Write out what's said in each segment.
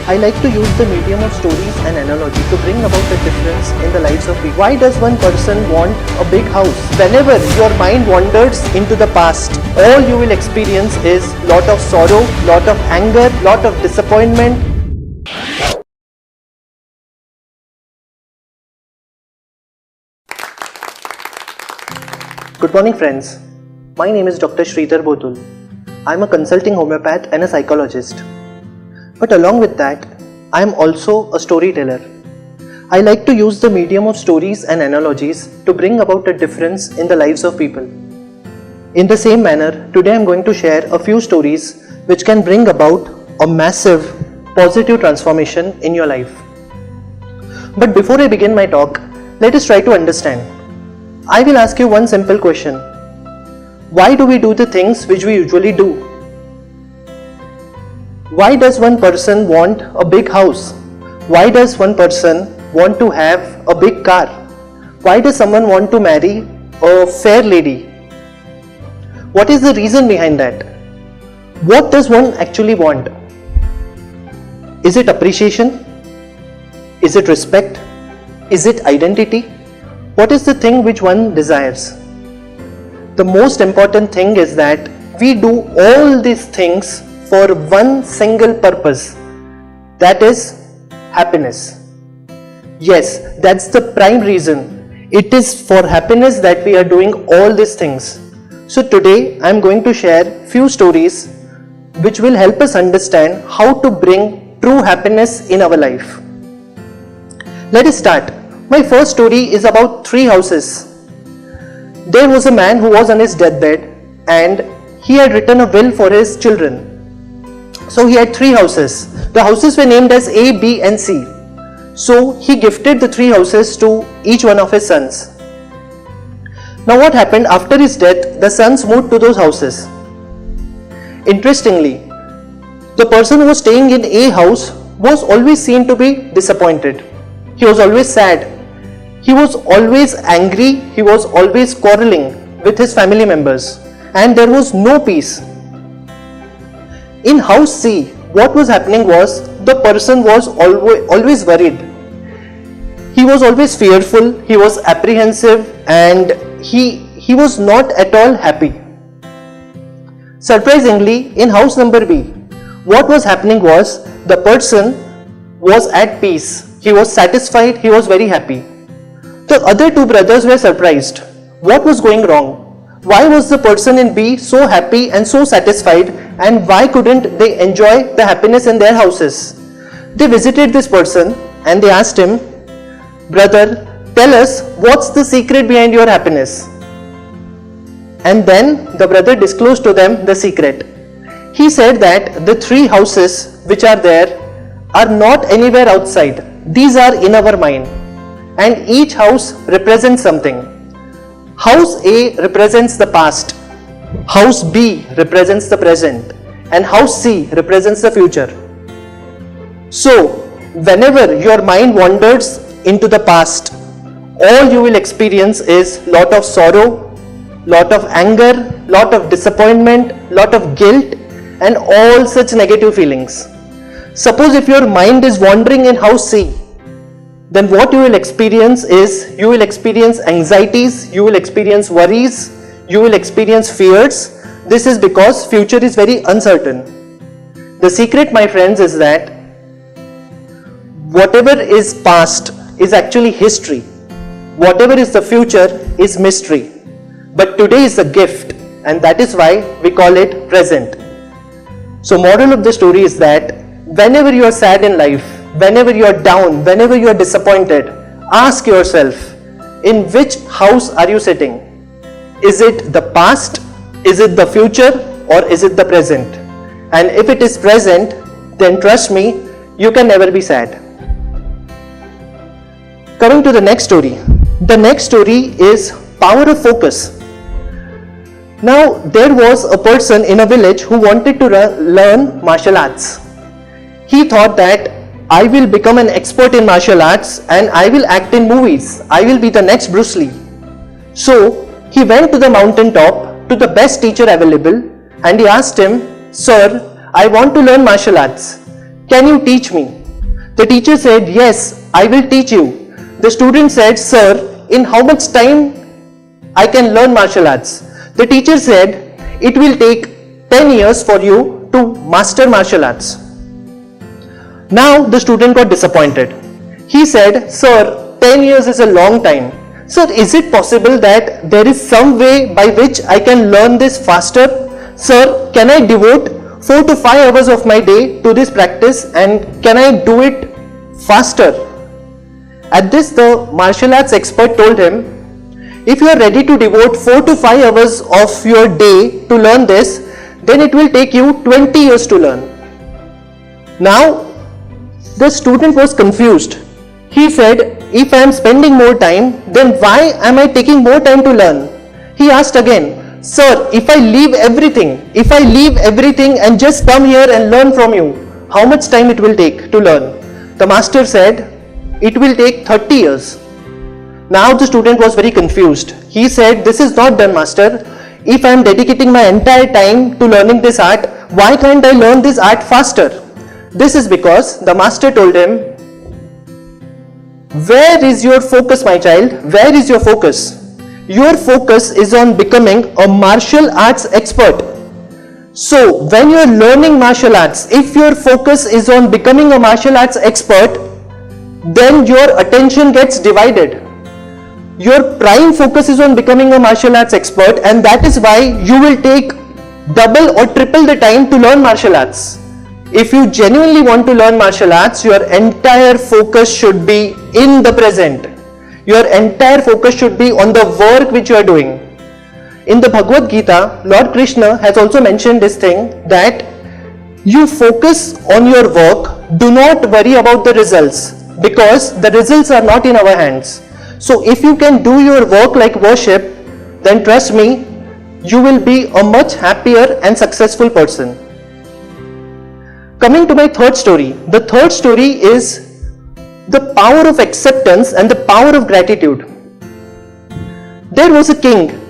I like to use the medium of stories and analogy to bring about a difference in the lives of people. Why does one person want a big house? Whenever your mind wanders into the past, all you will experience is lot of sorrow, lot of anger, lot of disappointment. Good morning friends. My name is Dr. Shridhar Boddul. I am a consulting homeopath and a psychologist. But along with that, I am also a storyteller. I like to use the medium of stories and analogies to bring about a difference in the lives of people. In the same manner, today I am going to share a few stories which can bring about a massive positive transformation in your life. But before I begin my talk, let us try to understand. I will ask you one simple question. Why do we do the things which we usually do? Why does one person want a big house? Why does one person want to have a big car? Why does someone want to marry a fair lady? What is the reason behind that? What does one actually want? Is it appreciation? Is it respect? Is it identity? What is the thing which one desires? The most important thing is that we do all these things for one single purpose, that is happiness. Yes, that's the prime reason. It is for happiness that we are doing all these things. So today I am going to share few stories which will help us understand how to bring true happiness in our life. Let us start. My first story is about 3 houses. There was a man who was on his deathbed and he had written a will for his children. So he had 3 houses. The houses were named as A, B and C. So he gifted the 3 houses to each one of his sons. Now what happened after his death, the sons moved to those houses. Interestingly, the person who was staying in A house was always seen to be disappointed. He was always sad. He was always angry. He was always quarreling with his family members. And there was no peace. In house C, what was happening was the person was always worried. He was always fearful, he was apprehensive and he was not at all happy. Surprisingly, in house number B, what was happening was the person was at peace. He was satisfied, he was very happy. The other 2 brothers were surprised. What was going wrong? Why was the person in B so happy and so satisfied, and why couldn't they enjoy the happiness in their houses? They visited this person and they asked him, "Brother, tell us what's the secret behind your happiness?" And then the brother disclosed to them the secret. He said that the 3 houses which are there are not anywhere outside. These are in our mind, and each house represents something. House A represents the past, House B represents the present, and House C represents the future. So, whenever your mind wanders into the past, all you will experience is lot of sorrow, lot of anger, lot of disappointment, lot of guilt, and all such negative feelings. Suppose if your mind is wandering in House C, then what you will experience is, you will experience anxieties, you will experience worries, you will experience fears. This is because future is very uncertain. The secret, my friends, is that whatever is past is actually history. Whatever is the future is mystery. But today is a gift, and that is why we call it present. So moral of the story is that whenever you are sad in life, whenever you are down, whenever you are disappointed, ask yourself, in which house are you sitting? Is it the past? Is it the future? Or is it the present? And if it is present, then trust me, you can never be sad. Coming to the next story. The next story is power of focus. Now, there was a person in a village who wanted to learn martial arts. He thought that I will become an expert in martial arts and I will act in movies. I will be the next Bruce Lee. So he went to the mountain top to the best teacher available and he asked him, "Sir, I want to learn martial arts. Can you teach me?" The teacher said, yes, I will teach you. The student said, sir, in how much time I can learn martial arts? The teacher said, it will take 10 years for you to master martial arts. Now the student got disappointed. He said, sir, 10 years is a long time. Sir, is it possible that there is some way by which I can learn this faster? Sir, can I devote 4 to 5 hours of my day to this practice and can I do it faster? At this, the martial arts expert told him, if you are ready to devote 4 to 5 hours of your day to learn this, then it will take you 20 years to learn. Now, the student was confused. He said, if I am spending more time, then why am I taking more time to learn? He asked again, sir, if I leave everything and just come here and learn from you, how much time it will take to learn? The master said, it will take 30 years. Now the student was very confused. He said, this is not done, master. If I am dedicating my entire time to learning this art, why can't I learn this art faster? This is because the master told him, where is your focus, my child? Where is your focus? Your focus is on becoming a martial arts expert. So when you are learning martial arts, if your focus is on becoming a martial arts expert, then your attention gets divided. Your prime focus is on becoming a martial arts expert, and that is why you will take double or triple the time to learn martial arts. If you genuinely want to learn martial arts, your entire focus should be in the present. Your entire focus should be on the work which you are doing. In the Bhagavad Gita, Lord Krishna has also mentioned this thing, that you focus on your work, do not worry about the results, because the results are not in our hands. So if you can do your work like worship, then trust me, you will be a much happier and successful person. Coming to my third story. The third story is the power of acceptance and the power of gratitude. There was a king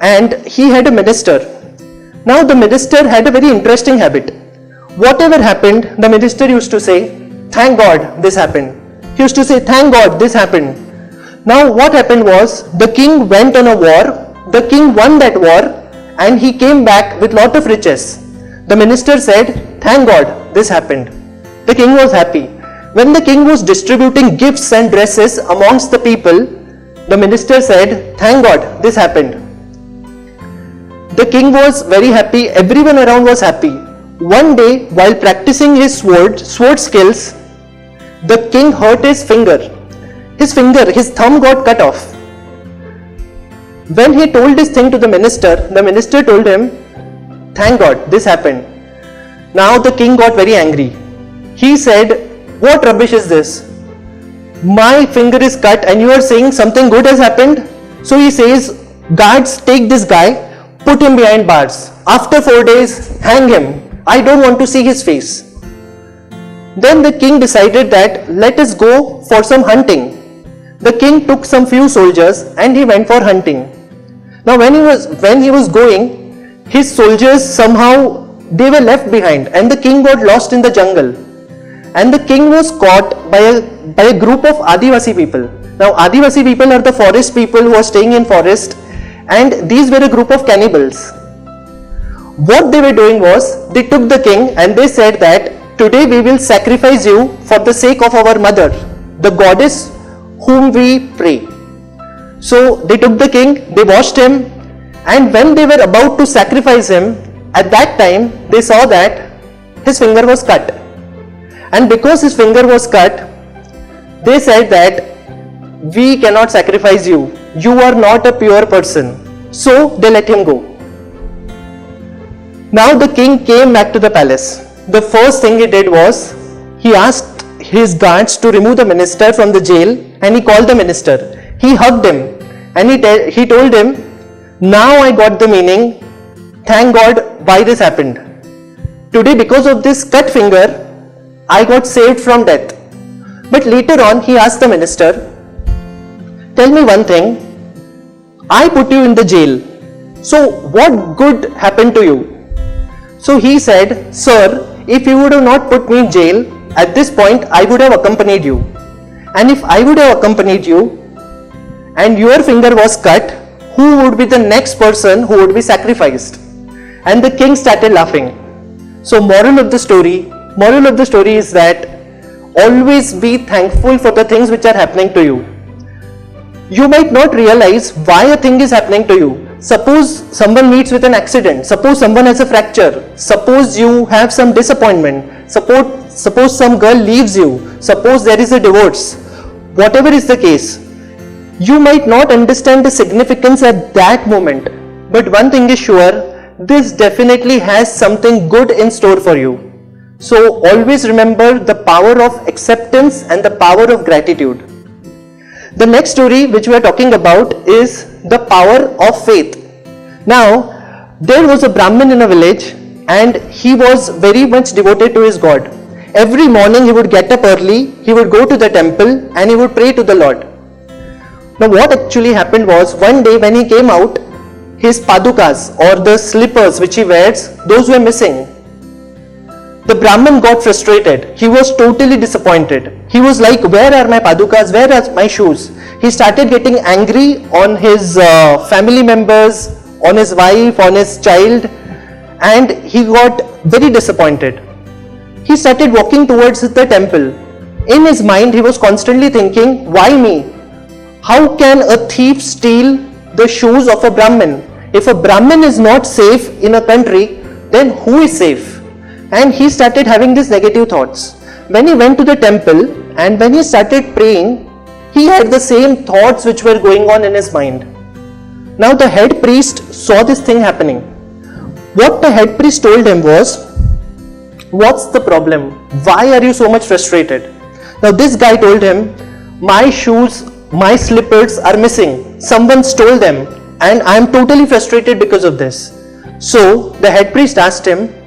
and he had a minister. Now the minister had a very interesting habit. Whatever happened, the minister used to say, thank God this happened. He used to say, thank God this happened. Now what happened was, the king went on a war, the king won that war and he came back with lot of riches. The minister said, thank God this happened. The king was happy. When the king was distributing gifts and dresses amongst the people, the minister said, thank God this happened. The king was very happy, everyone around was happy. One day, while practicing his sword skills, the king hurt his finger. His thumb got cut off. When he told this thing to the minister told him, thank God this happened. Now the king got very angry. He said, what rubbish is this? My finger is cut and you are saying something good has happened? So he says, guards, take this guy, put him behind bars. After 4 days, hang him. I don't want to see his face. Then the king decided that let us go for some hunting. The king took some few soldiers and he went for hunting. Now when he was going, his soldiers somehow they were left behind and the king got lost in the jungle. And the king was caught by a group of Adivasi people. Now Adivasi people are the forest people who are staying in forest, and these were a group of cannibals. What they were doing was, they took the king and they said that today we will sacrifice you for the sake of our mother, the goddess whom we pray. So they took the king, they washed him, and when they were about to sacrifice him, at that time they saw that his finger was cut. And because his finger was cut, they said that we cannot sacrifice you. You are not a pure person. So they let him go. Now the king came back to the palace. The first thing he did was, he asked his guards to remove the minister from the jail, and he called the minister. He hugged him and he told him, now I got the meaning, thank God why this happened. Today because of this cut finger, I got saved from death. But later on he asked the minister, tell me one thing, I put you in the jail, so what good happened to you? So he said, sir, if you would have not put me in jail, at this point I would have accompanied you. And if I would have accompanied you and your finger was cut, who would be the next person who would be sacrificed? And the king started laughing. So moral of the story is that always be thankful for the things which are happening to you. You might not realize why a thing is happening to you. Suppose someone meets with an accident, suppose someone has a fracture, suppose you have some disappointment, suppose some girl leaves you, suppose there is a divorce. Whatever is the case, you might not understand the significance at that moment, but one thing is sure, this definitely has something good in store for you. So always remember the power of acceptance and the power of gratitude. The next story which we are talking about is the power of faith. Now, there was a Brahmin in a village and he was very much devoted to his God. Every morning he would get up early, he would go to the temple and he would pray to the Lord. Now what actually happened was, one day when he came out, his padukas or the slippers which he wears, those were missing. The Brahmin got frustrated. He was totally disappointed. He was like, where are my padukas? Where are my shoes? He started getting angry on his family members, on his wife, on his child, and he got very disappointed. He started walking towards the temple. In his mind, he was constantly thinking, why me? How can a thief steal the shoes of a Brahmin? If a Brahmin is not safe in a country, then who is safe? And he started having these negative thoughts. When he went to the temple and when he started praying, he had the same thoughts which were going on in his mind. Now the head priest saw this thing happening. What the head priest told him was, what's the problem? Why are you so much frustrated? Now this guy told him, my shoes, my slippers are missing. Someone stole them and I am totally frustrated because of this. So the head priest asked him,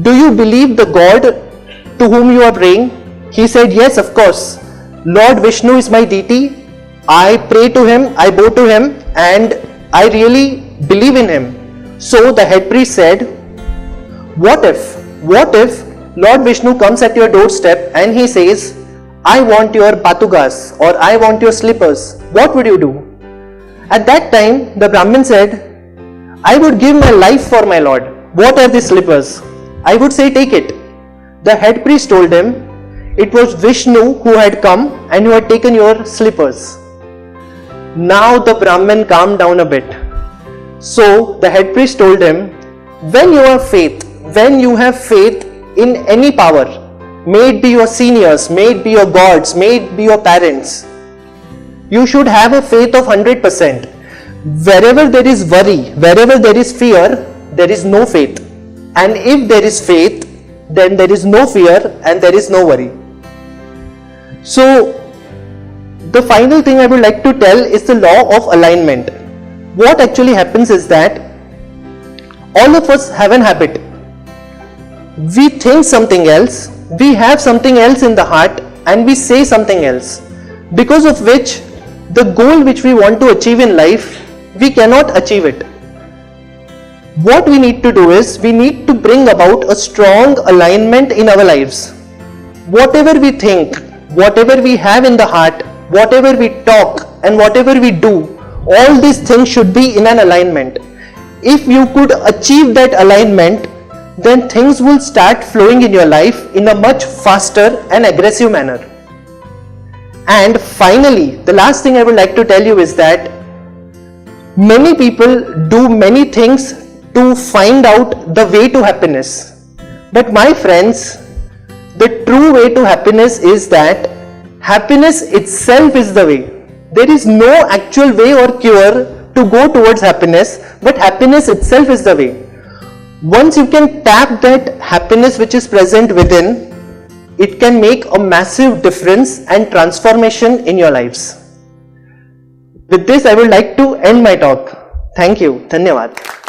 do you believe the God to whom you are praying? He said, yes, of course. Lord Vishnu is my deity. I pray to him, I bow to him, and I really believe in him. So the head priest said, what if Lord Vishnu comes at your doorstep and he says, I want your patugas or I want your slippers? What would you do? At that time, the Brahmin said, I would give my life for my Lord. What are these slippers? I would say, take it. The head priest told him, it was Vishnu who had come and who had taken your slippers. Now the Brahmin calmed down a bit. So the head priest told him, when you have faith in any power, may it be your seniors, may it be your gods, may it be your parents, you should have a faith of 100%. Wherever there is worry, wherever there is fear, there is no faith. And if there is faith, then there is no fear and there is no worry. So, the final thing I would like to tell is the law of alignment. What actually happens is that all of us have an habit. We think something else, we have something else in the heart, and we say something else, because of which the goal which we want to achieve in life, we cannot achieve it. What we need to do is, we need to bring about a strong alignment in our lives. Whatever we think, whatever we have in the heart, whatever we talk and whatever we do, all these things should be in an alignment. If you could achieve that alignment, then things will start flowing in your life in a much faster and aggressive manner. And finally, the last thing I would like to tell you is that many people do many things to find out the way to happiness. But my friends, the true way to happiness is that happiness itself is the way. There is no actual way or cure to go towards happiness, but happiness itself is the way. Once you can tap that happiness which is present within, it can make a massive difference and transformation in your lives. With this, I would like to end my talk. Thank you. Dhanyavad.